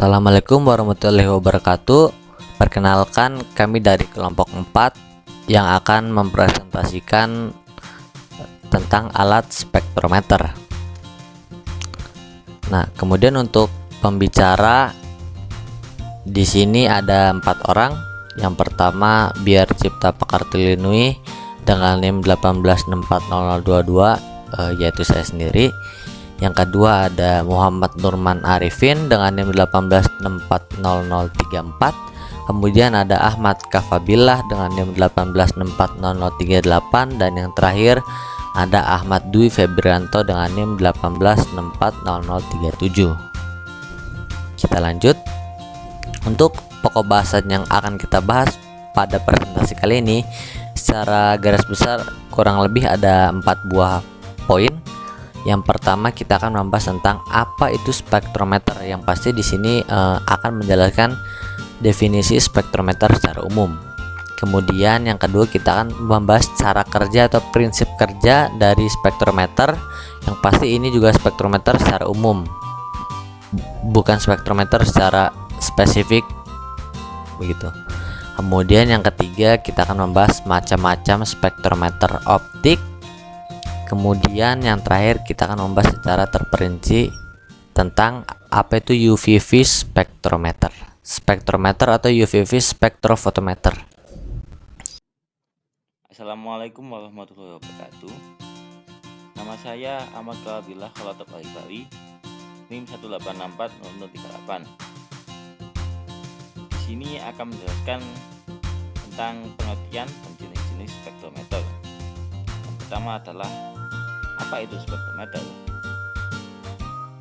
Assalamualaikum warahmatullahi wabarakatuh. Perkenalkan, kami dari kelompok 4 yang akan mempresentasikan tentang alat spektrometer. Nah, kemudian untuk pembicara di sini ada 4 orang. Yang pertama Biar Cipta Pakar Tilinui dengan NIM 18640022, yaitu saya sendiri. Yang kedua ada Muhammad Nurman Arifin dengan NIM 18640034. Kemudian ada Ahmad Kafabillah dengan NIM 18640038, dan yang terakhir ada Ahmad Dwi Febrianto dengan NIM 18640037. Kita lanjut. Untuk pokok bahasan yang akan kita bahas pada presentasi kali ini, secara garis besar kurang lebih ada 4 buah poin. Yang pertama kita akan membahas tentang apa itu spektrometer, yang pasti di sini akan menjelaskan definisi spektrometer secara umum. Kemudian yang kedua kita akan membahas cara kerja atau prinsip kerja dari spektrometer, yang pasti ini juga spektrometer secara umum, bukan spektrometer secara spesifik begitu. Kemudian yang ketiga kita akan membahas macam-macam spektrometer optik. Kemudian yang terakhir kita akan membahas secara terperinci tentang apa itu UVV spektrometer, atau UVV spektrofotometer. Assalamualaikum warahmatullahi wabarakatuh. Nama saya Ahmad Kafabillah Khalotop Bali, NIM 18640038. Di sini akan menjelaskan tentang pengertian dan jenis-jenis spektrometer. Yang pertama adalah apa itu spektrometer?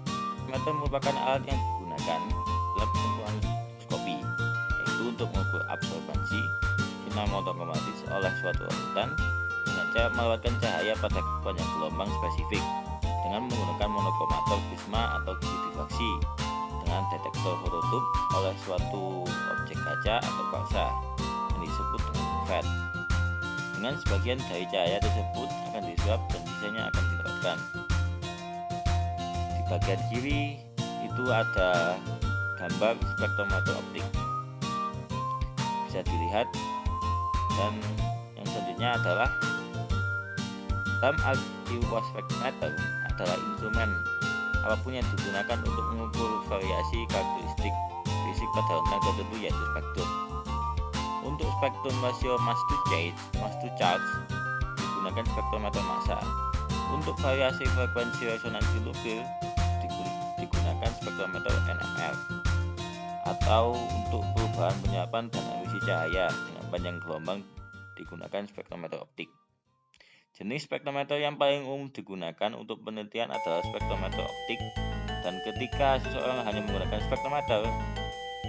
Spektrometer merupakan alat yang digunakan dalam pengumpulan spektroskopi, yaitu untuk mengukur absorbansi sinar monokromatis oleh suatu larutan dengan cara melewatkan cahaya pada kepanjang gelombang spesifik dengan menggunakan monokromator prisma atau diffraksi dengan detektor fototube oleh suatu objek kaca atau kuarsa yang disebut dengan UV. Dengan sebagian dari cahaya tersebut akan disuap dan sisanya akan dilewatkan. Di bagian kiri itu ada gambar spektrometer optik, bisa dilihat. Dan yang selanjutnya adalah dalam arti spektrometer adalah instrumen apapun yang digunakan untuk mengukur variasi karakteristik fisik pada rentang tertentu, yaitu spektrum. Untuk spektrum rasio mass to charge digunakan spektrometer massa. Untuk variasi frekuensi resonansi lubir digunakan spektrometer NMR. Atau untuk perubahan penyerapan dan emisi cahaya dengan panjang gelombang digunakan spektrometer optik. Jenis spektrometer yang paling umum digunakan untuk penelitian adalah spektrometer optik, dan ketika seseorang hanya menggunakan spektrometer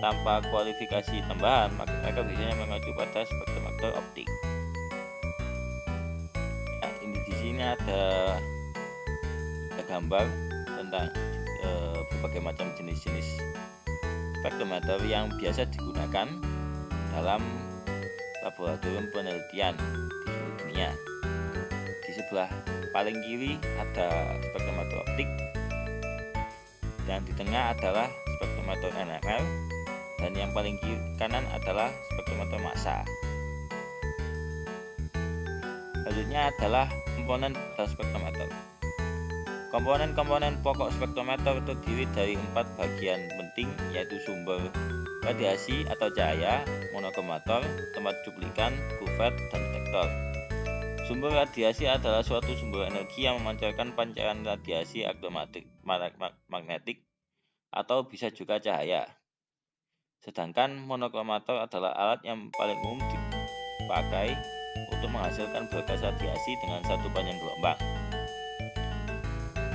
tanpa kualifikasi tambahan, maka mereka biasanya mengacu pada spektrometer optik. Nah, ini di sini ada gambar tentang berbagai macam jenis-jenis spektrometer yang biasa digunakan dalam laboratorium penelitian di seluruh dunia. Di sebelah paling kiri ada spektrometer optik, dan di tengah adalah spektrometer NMR, dan yang paling kiri kanan adalah spektrometer massa. Selanjutnya adalah komponen pada spektrometer. Komponen-komponen pokok spektrometer terdiri dari 4 bagian penting, yaitu sumber radiasi atau cahaya, monokromator, tempat cuplikan, kuvet, dan detektor. Sumber radiasi adalah suatu sumber energi yang memancarkan pancaran radiasi elektromagnetik atau bisa juga cahaya. Sedangkan monokromator adalah alat yang paling umum dipakai untuk menghasilkan berkas radiasi dengan satu panjang gelombang.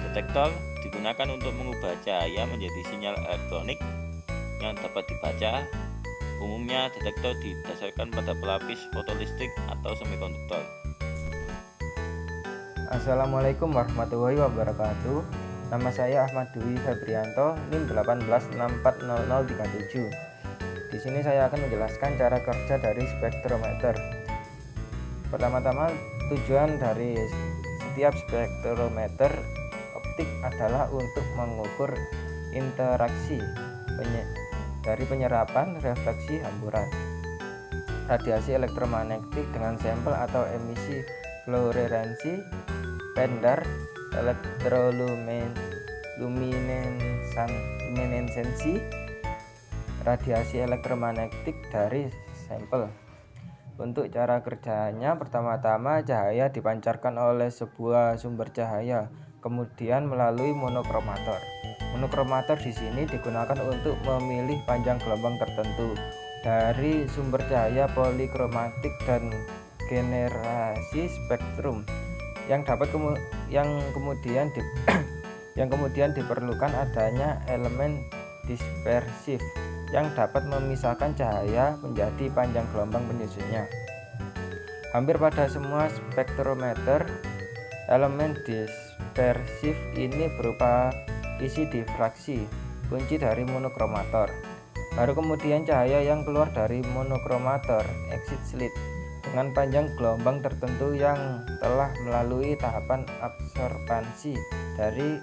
Detektor digunakan untuk mengubah cahaya menjadi sinyal elektronik yang dapat dibaca. Umumnya detektor didasarkan pada pelapis fotolistrik atau semikonduktor. Assalamualaikum warahmatullahi wabarakatuh. Nama saya Ahmad Dwi Febrianto, NIM 18640037. Di sini saya akan menjelaskan cara kerja dari spektrometer. Pertama-tama, tujuan dari setiap spektrometer optik adalah untuk mengukur interaksi dari penyerapan, refleksi, hamburan. Radiasi elektromagnetik dengan sampel atau emisi fluoresensi, pendar, elektroluminesensi, radiasi elektromagnetik dari sampel. Untuk cara kerjanya, pertama-tama cahaya dipancarkan oleh sebuah sumber cahaya, kemudian melalui monokromator. Monokromator di sini digunakan untuk memilih panjang gelombang tertentu dari sumber cahaya polikromatik dan generasi spektrum yang kemudian diperlukan adanya elemen dispersif yang dapat memisahkan cahaya menjadi panjang gelombang penyusunnya. Hampir pada semua spektrometer, elemen dispersif ini berupa isi difraksi, kunci dari monokromator. Baru kemudian cahaya yang keluar dari monokromator, exit slit, dengan panjang gelombang tertentu yang telah melalui tahapan absorbansi dari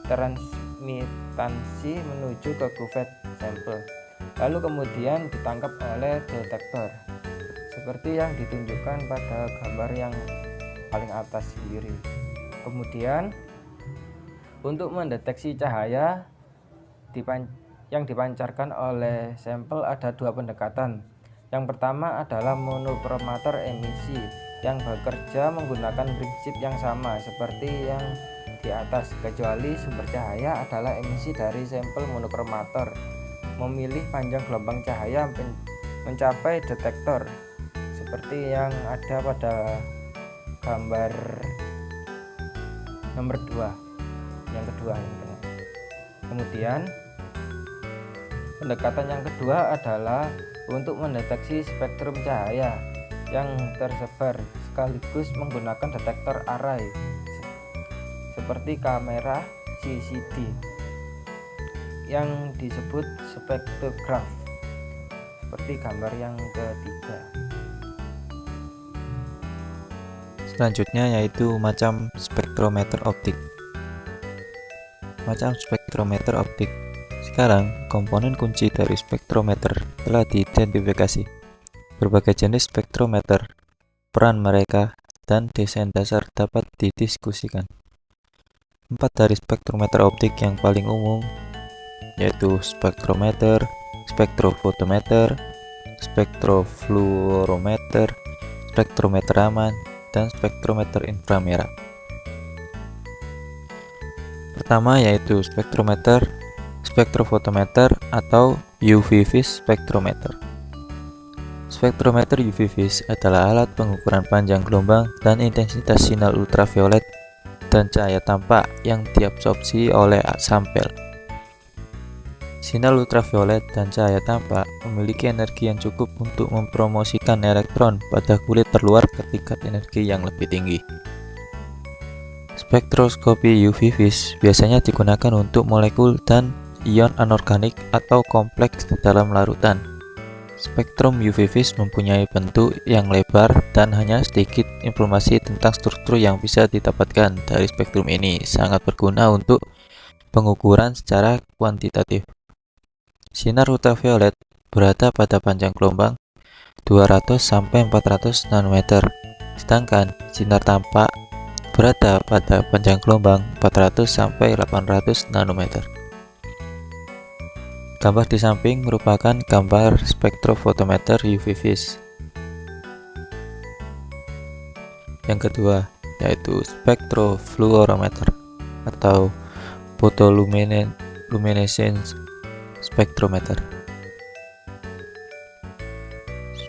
transmitansi menuju ke kuvet sampel, lalu kemudian ditangkap oleh detektor seperti yang ditunjukkan pada gambar yang paling atas sendiri. Kemudian untuk mendeteksi cahaya yang dipancarkan oleh sampel ada dua pendekatan. Yang pertama adalah monokromator emisi yang bekerja menggunakan prinsip yang sama seperti yang di atas, kecuali sumber cahaya adalah emisi dari sampel monokromator. Memilih panjang gelombang cahaya mencapai detektor seperti yang ada pada gambar nomor 2 yang kedua yang tengah. Kemudian pendekatan yang kedua adalah untuk mendeteksi spektrum cahaya yang tersebar sekaligus menggunakan detektor array seperti kamera CCD yang disebut spektrograf seperti gambar yang ketiga. Selanjutnya yaitu macam spektrometer optik. Macam spektrometer optik. Sekarang, komponen kunci dari spektrometer telah diidentifikasi. Berbagai jenis spektrometer, peran mereka, dan desain dasar dapat didiskusikan. 4 dari spektrometer optik yang paling umum yaitu spektrometer, spektrofotometer, spektrofluorometer, spektrometer Raman, dan spektrometer inframerah. Pertama yaitu spektrometer spektrofotometer atau UV vis spektrometer. Spektrometer UV vis adalah alat pengukuran panjang gelombang dan intensitas sinar ultraviolet dan cahaya tampak yang diabsorpsi oleh sampel. Sinar ultraviolet dan cahaya tampak memiliki energi yang cukup untuk mempromosikan elektron pada kulit terluar ke tingkat energi yang lebih tinggi. Spektroskopi UV vis biasanya digunakan untuk molekul dan ion anorganik atau kompleks di dalam larutan. Spektrum UV vis mempunyai bentuk yang lebar dan hanya sedikit informasi tentang struktur yang bisa didapatkan dari spektrum ini sangat berguna untuk pengukuran secara kuantitatif. Sinar ultraviolet berada pada panjang gelombang 200-400 nanometer, sedangkan sinar tampak berada pada panjang gelombang 400-800 nanometer. Gambar di samping merupakan gambar spektrofotometer UV vis. Yang kedua yaitu spektrofluorometer atau photoluminescence spektrometer.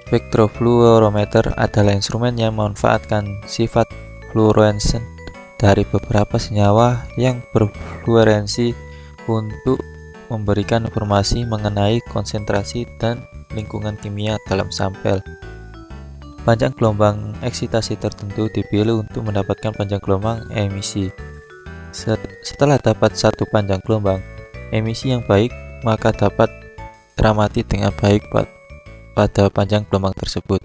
Spektrofluorometer adalah instrumen yang memanfaatkan sifat fluorescent dari beberapa senyawa yang berfluorensi untuk memberikan informasi mengenai konsentrasi dan lingkungan kimia dalam sampel. Panjang gelombang eksitasi tertentu dipilih untuk mendapatkan panjang gelombang emisi. Setelah dapat satu panjang gelombang emisi yang baik, maka dapat teramati dengan baik pada panjang gelombang tersebut,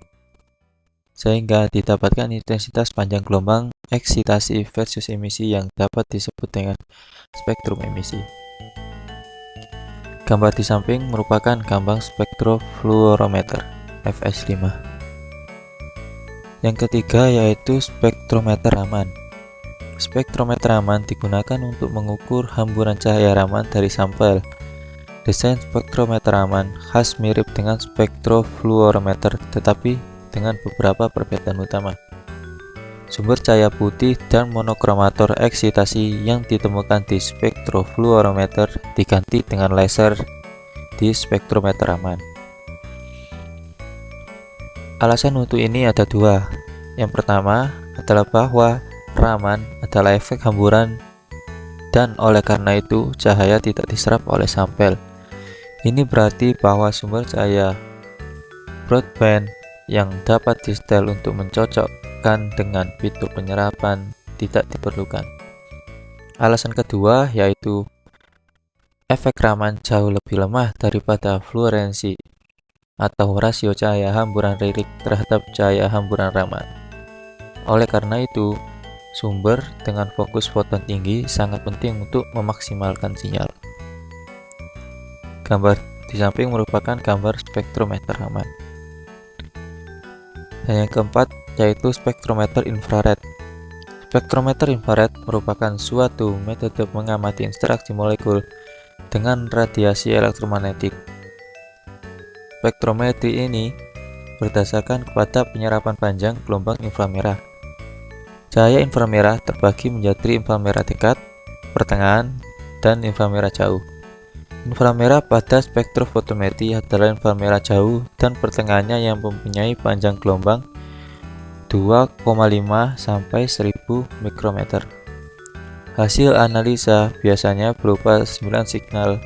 sehingga didapatkan intensitas panjang gelombang eksitasi versus emisi yang dapat disebut dengan spektrum emisi. Gambar di samping merupakan gambar spektrofluorometer FS5. Yang ketiga yaitu spektrometer Raman. Spektrometer Raman digunakan untuk mengukur hamburan cahaya Raman dari sampel. Desain spektrometer Raman khas mirip dengan spektrofluorometer, tetapi dengan beberapa perbedaan utama. Sumber cahaya putih dan monokromator eksitasi yang ditemukan di spektrofluorometer diganti dengan laser di spektrometer Raman. Alasan untuk ini ada dua. Yang pertama adalah bahwa Raman adalah efek hamburan dan oleh karena itu cahaya tidak diserap oleh sampel. Ini berarti bahwa sumber cahaya broadband yang dapat disetel untuk mencocokkan dengan fitur penyerapan tidak diperlukan. Alasan kedua yaitu efek Raman jauh lebih lemah daripada fluorensi atau rasio cahaya hamburan lirik terhadap cahaya hamburan Raman. Oleh karena itu, sumber dengan fokus foton tinggi sangat penting untuk memaksimalkan sinyal. Gambar di samping merupakan gambar spektrometer Raman. Dan yang keempat yaitu spektrometer infrared. Spektrometer infrared merupakan suatu metode mengamati interaksi molekul dengan radiasi elektromagnetik. Spektrometri ini berdasarkan kepada penyerapan panjang gelombang inframerah. Cahaya inframerah terbagi menjadi inframerah dekat, pertengahan, dan inframerah jauh. Inframerah pada spektrofotometri adalah inframerah jauh dan pertengahannya yang mempunyai panjang gelombang 2,5 sampai 1000 mikrometer. Hasil analisa biasanya berupa 9 signal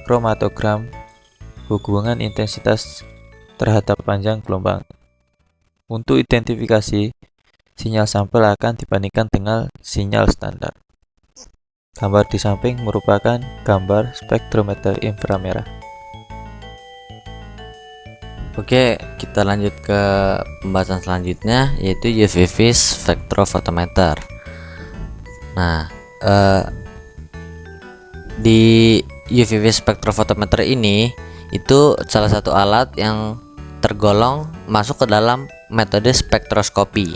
kromatogram hubungan intensitas terhadap panjang gelombang. Untuk identifikasi, sinyal sampel akan dibandingkan dengan sinyal standar. Gambar di samping merupakan gambar spektrometer inframerah. Oke, kita lanjut ke pembahasan selanjutnya yaitu UV spektrofotometer. Nah, di UV spektrofotometer ini itu salah satu alat yang tergolong masuk ke dalam metode spektroskopi.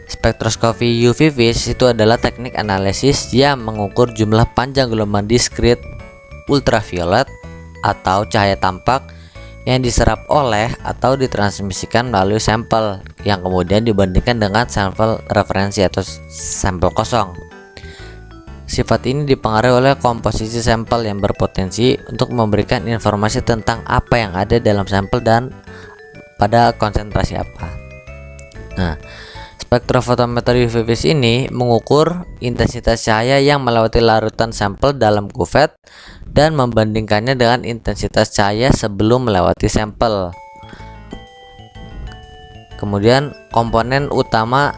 Spektroskopi UV itu adalah teknik analisis yang mengukur jumlah panjang gelombang diskrit ultraviolet atau cahaya tampak yang diserap oleh atau ditransmisikan melalui sampel yang kemudian dibandingkan dengan sampel referensi atau sampel kosong. Sifat ini dipengaruhi oleh komposisi sampel yang berpotensi untuk memberikan informasi tentang apa yang ada dalam sampel dan pada konsentrasi apa. Nah, spektrofotometer UV ini mengukur intensitas cahaya yang melewati larutan sampel dalam kuvet dan membandingkannya dengan intensitas cahaya sebelum melewati sampel. Kemudian komponen utama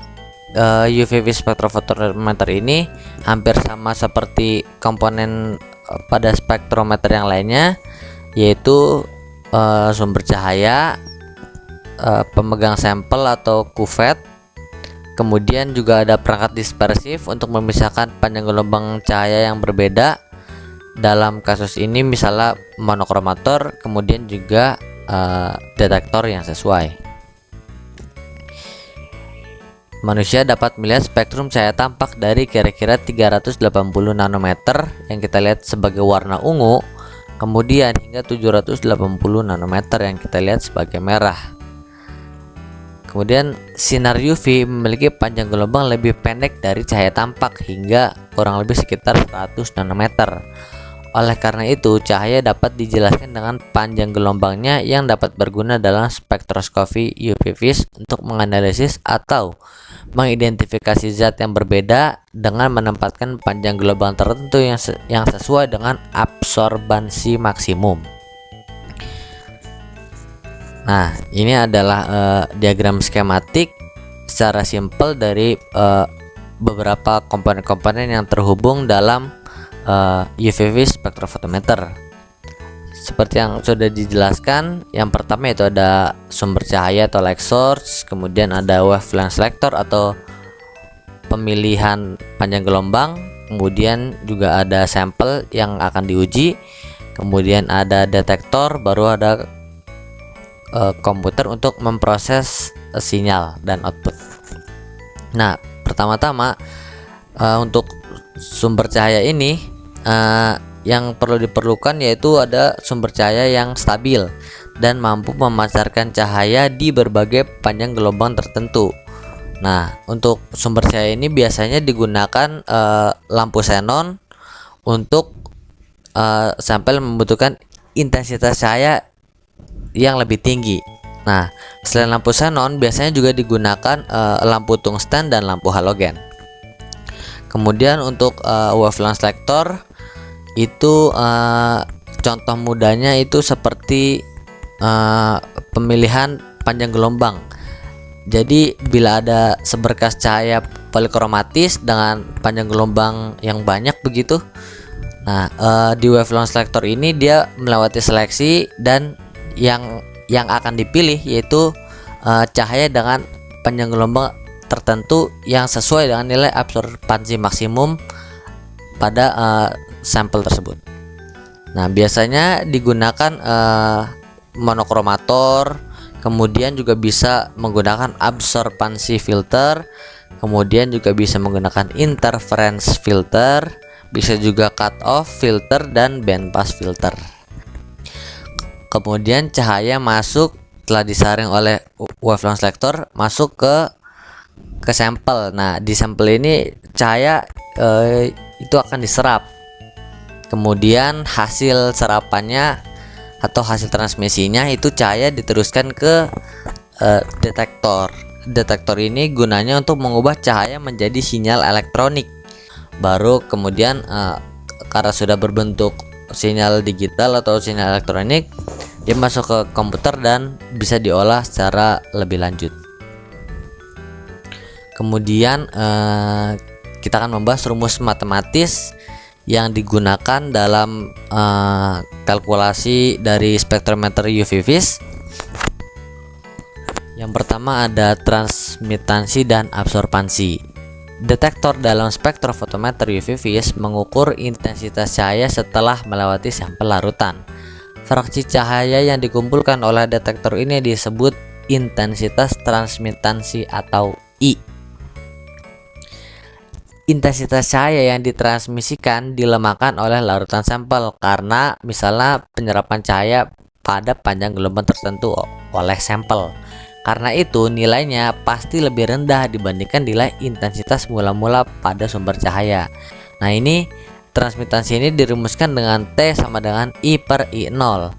UV spektrofotometer ini hampir sama seperti komponen pada spektrometer yang lainnya, yaitu sumber cahaya, pemegang sampel atau kuvet. Kemudian juga ada perangkat dispersif untuk memisahkan panjang gelombang cahaya yang berbeda. Dalam kasus ini misalnya monokromator, kemudian juga detektor yang sesuai. Manusia dapat melihat spektrum cahaya tampak dari kira-kira 380 nanometer yang kita lihat sebagai warna ungu, kemudian hingga 780 nanometer yang kita lihat sebagai merah. Kemudian sinar UV memiliki panjang gelombang lebih pendek dari cahaya tampak hingga kurang lebih sekitar 100 nanometer. Oleh karena itu, cahaya dapat dijelaskan dengan panjang gelombangnya yang dapat berguna dalam spektroskopi UV untuk menganalisis atau mengidentifikasi zat yang berbeda dengan menempatkan panjang gelombang tertentu yang sesuai dengan absorbansi maksimum. Nah, ini adalah diagram skematik secara simpel dari beberapa komponen-komponen yang terhubung dalam UV spektrofotometer. Seperti yang sudah dijelaskan, yang pertama itu ada sumber cahaya atau light source, kemudian ada wavelength selector atau pemilihan panjang gelombang, kemudian juga ada sampel yang akan diuji, kemudian ada detektor, baru ada komputer untuk memproses sinyal dan output. Nah, pertama-tama untuk sumber cahaya ini yang perlu diperlukan yaitu ada sumber cahaya yang stabil dan mampu memancarkan cahaya di berbagai panjang gelombang tertentu. Nah, untuk sumber cahaya ini biasanya digunakan lampu xenon untuk sampel membutuhkan intensitas cahaya yang lebih tinggi. Nah, selain lampu xenon biasanya juga digunakan lampu tungsten dan lampu halogen. Kemudian untuk wavelength selector itu contoh mudahnya itu seperti pemilihan panjang gelombang. Jadi bila ada seberkas cahaya polikromatis dengan panjang gelombang yang banyak begitu, nah di wavelength selector ini dia melewati seleksi dan yang akan dipilih yaitu cahaya dengan panjang gelombang tertentu yang sesuai dengan nilai absorbansi maksimum pada sampel tersebut. Nah, biasanya digunakan monokromator, kemudian juga bisa menggunakan absorbansi filter, kemudian juga bisa menggunakan interference filter, bisa juga cut off filter dan bandpass filter. Kemudian cahaya masuk telah disaring oleh wavelength selector masuk ke sampel. Nah, di sampel ini cahaya itu akan diserap. Kemudian hasil serapannya atau hasil transmisinya itu cahaya diteruskan ke detektor. Detektor ini gunanya untuk mengubah cahaya menjadi sinyal elektronik. Baru kemudian karena sudah berbentuk sinyal digital atau sinyal elektronik, dia masuk ke komputer dan bisa diolah secara lebih lanjut. Kemudian kita akan membahas rumus matematis yang digunakan dalam kalkulasi dari spektrometer UV vis. Yang pertama ada transmitansi dan absorbansi. Detektor dalam spektrofotometer UV vis mengukur intensitas cahaya setelah melewati sampel larutan. Fraksi cahaya yang dikumpulkan oleh detektor ini disebut intensitas transmitansi atau I. Intensitas cahaya yang ditransmisikan dilemahkan oleh larutan sampel karena misalnya penyerapan cahaya pada panjang gelombang tertentu oleh sampel. Karena itu nilainya pasti lebih rendah dibandingkan nilai intensitas mula-mula pada sumber cahaya. Nah, ini transmitansi ini dirumuskan dengan T sama dengan I per I0.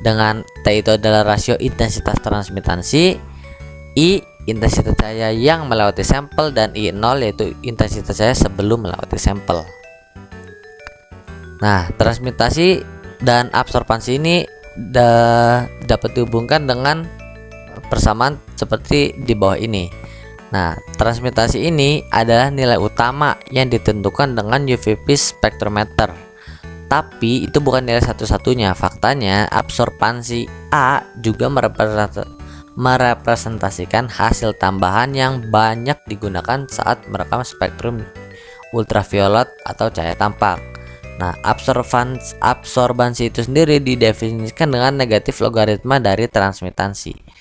Dengan T itu adalah rasio intensitas transmitansi, I intensitas cahaya yang melewati sampel, dan I0 yaitu intensitas cahaya sebelum melewati sampel. Nah, transmitasi dan absorbansi ini dapat dihubungkan dengan persamaan seperti di bawah ini. Nah, transmitasi ini adalah nilai utama yang ditentukan dengan UV vis spektrometer. Tapi itu bukan nilai satu-satunya. Faktanya absorbansi A juga merepresentasikan hasil tambahan yang banyak digunakan saat merekam spektrum ultraviolet atau cahaya tampak. Nah, absorbansi itu sendiri didefinisikan dengan negatif logaritma dari transmitansi.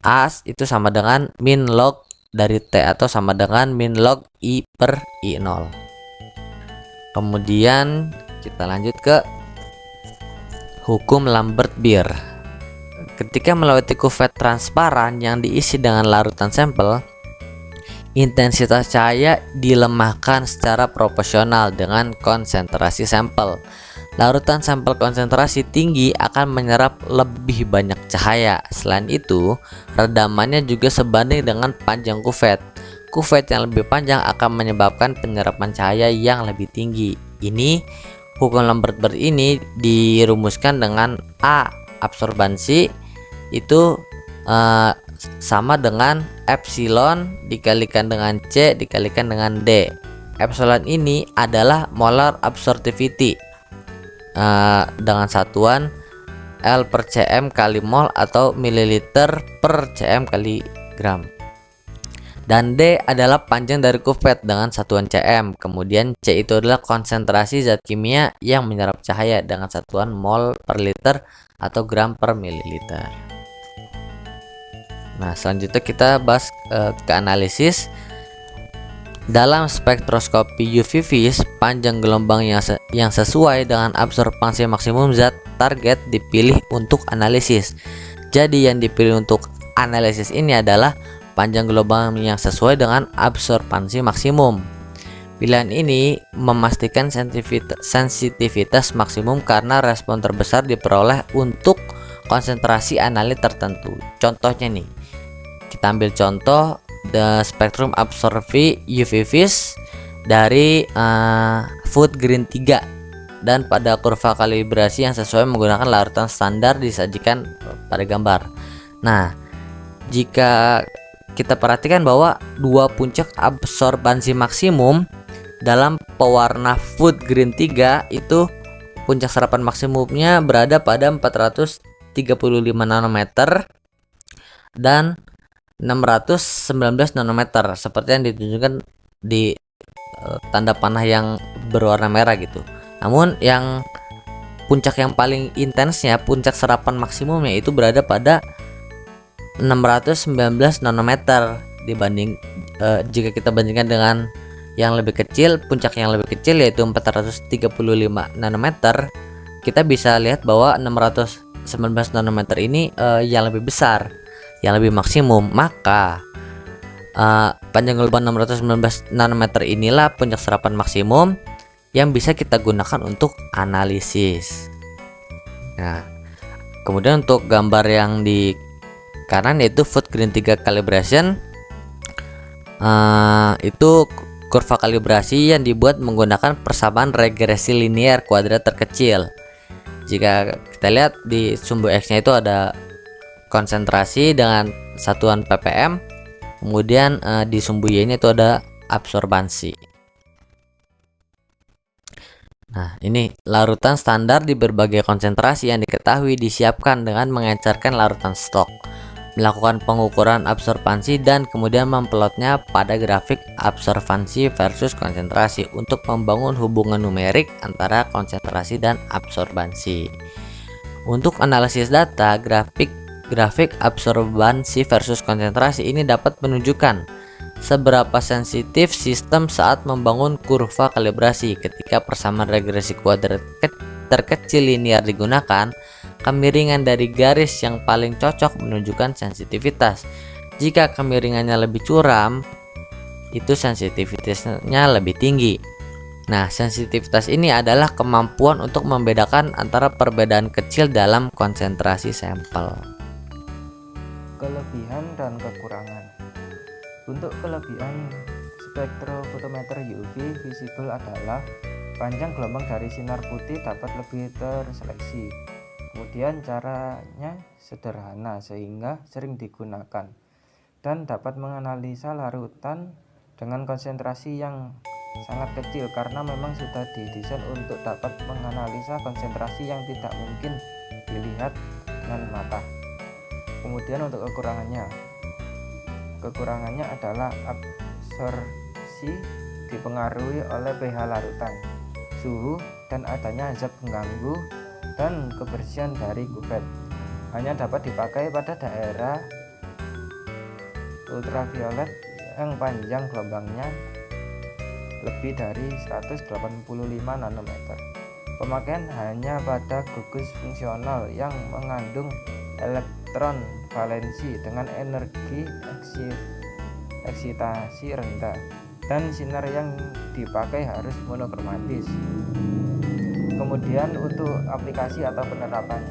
A itu sama dengan min log dari T atau sama dengan min log I per I0. Kemudian kita lanjut ke hukum Lambert-Beer. Ketika melewati kuvet transparan yang diisi dengan larutan sampel, intensitas cahaya dilemahkan secara proporsional dengan konsentrasi sampel. Larutan sampel konsentrasi tinggi akan menyerap lebih banyak cahaya. Selain itu, redamannya juga sebanding dengan panjang kuvet. Kuvet yang lebih panjang akan menyebabkan penyerapan cahaya yang lebih tinggi. Ini hukum Lambert-Beer ini dirumuskan dengan A absorbansi itu sama dengan epsilon dikalikan dengan C dikalikan dengan D. Epsilon ini adalah molar absorptivity dengan satuan L per cm kali mol atau mililiter per cm kali gram. Dan D adalah panjang dari kuvet dengan satuan cm. Kemudian C itu adalah konsentrasi zat kimia yang menyerap cahaya dengan satuan mol per liter atau gram per mililiter. Nah, selanjutnya kita bahas ke analisis. Dalam spektroskopi UV vis, panjang gelombang yang sesuai dengan absorbansi maksimum zat target dipilih untuk analisis. Jadi yang dipilih untuk analisis ini adalah panjang gelombang yang sesuai dengan absorbansi maksimum. Pilihan ini memastikan sensitivitas maksimum karena respon terbesar diperoleh untuk konsentrasi analit tertentu. Contohnya nih, kita ambil contoh the spektrum absorpsi UV vis dari food green 3 dan pada kurva kalibrasi yang sesuai menggunakan larutan standar disajikan pada gambar. Nah, jika kita perhatikan bahwa dua puncak absorbansi maksimum dalam pewarna food green 3 itu puncak serapan maksimumnya berada pada 435 nanometer dan 619 nanometer seperti yang ditunjukkan di tanda panah yang berwarna merah gitu. Namun yang puncak yang paling intensnya, puncak serapan maksimumnya itu berada pada 619 nanometer dibanding jika kita bandingkan dengan yang lebih kecil, puncak yang lebih kecil yaitu 435 nanometer, kita bisa lihat bahwa 619 nanometer ini yang lebih besar, yang lebih maksimum. Maka panjang gelombang 619 nanometer inilah puncak serapan maksimum yang bisa kita gunakan untuk analisis. Nah, kemudian untuk gambar yang di kanan yaitu food green 3 calibration, itu kurva kalibrasi yang dibuat menggunakan persamaan regresi linear kuadrat terkecil. Jika kita lihat di sumbu X-nya itu ada konsentrasi dengan satuan ppm, kemudian di sumbu Y-nya itu ada absorbansi. Nah, ini larutan standar di berbagai konsentrasi yang diketahui disiapkan dengan mengecerkan larutan stok, melakukan pengukuran absorbansi dan kemudian memplotnya pada grafik absorbansi versus konsentrasi untuk membangun hubungan numerik antara konsentrasi dan absorbansi. Untuk analisis data, grafik absorbansi versus konsentrasi ini dapat menunjukkan seberapa sensitif sistem saat membangun kurva kalibrasi. Ketika persamaan regresi kuadrat terkecil linear digunakan, kemiringan dari garis yang paling cocok menunjukkan sensitivitas. Jika kemiringannya lebih curam, itu sensitivitasnya lebih tinggi. Nah, sensitivitas ini adalah kemampuan untuk membedakan antara perbedaan kecil dalam konsentrasi sampel. Kelebihan dan kekurangan. Untuk kelebihan spektrofotometer UV visible adalah panjang gelombang dari sinar putih dapat lebih terseleksi. Kemudian caranya sederhana sehingga sering digunakan dan dapat menganalisa larutan dengan konsentrasi yang sangat kecil karena memang sudah didesain untuk dapat menganalisa konsentrasi yang tidak mungkin dilihat dengan mata. Kemudian untuk kekurangannya adalah absorpsi dipengaruhi oleh pH larutan, suhu, dan adanya zat pengganggu dan kebersihan dari kuvet. Hanya dapat dipakai pada daerah ultraviolet yang panjang gelombangnya lebih dari 185 nanometer. Pemakaian hanya pada gugus fungsional yang mengandung elektron valensi dengan energi eksitasi rendah, dan sinar yang dipakai harus monokromatis. Kemudian untuk aplikasi atau penerapan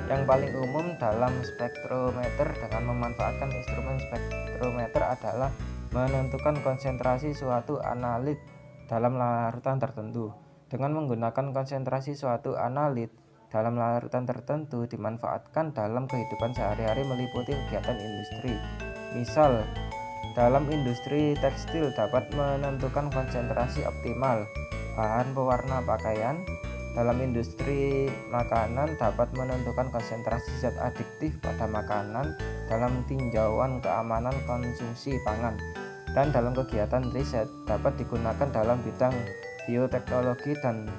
yang paling umum dalam spektrometer dengan memanfaatkan instrumen spektrometer adalah menentukan konsentrasi suatu analit dalam larutan tertentu. Dengan menggunakan konsentrasi suatu analit dalam larutan tertentu dimanfaatkan dalam kehidupan sehari-hari meliputi kegiatan industri. Misal, dalam industri tekstil dapat menentukan konsentrasi optimal bahan pewarna pakaian. Dalam industri makanan dapat menentukan konsentrasi zat adiktif pada makanan dalam tinjauan keamanan konsumsi pangan. dan dalam kegiatan riset dapat digunakan dalam bidang bioteknologi dan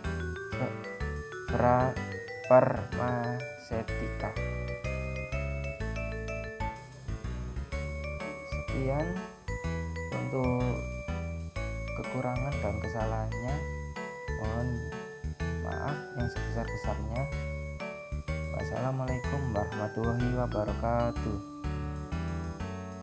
farmasetika. Sekian untuk kekurangan dan kesalahannya, mohon maaf yang sebesar-besarnya. Wassalamualaikum warahmatullahi wabarakatuh.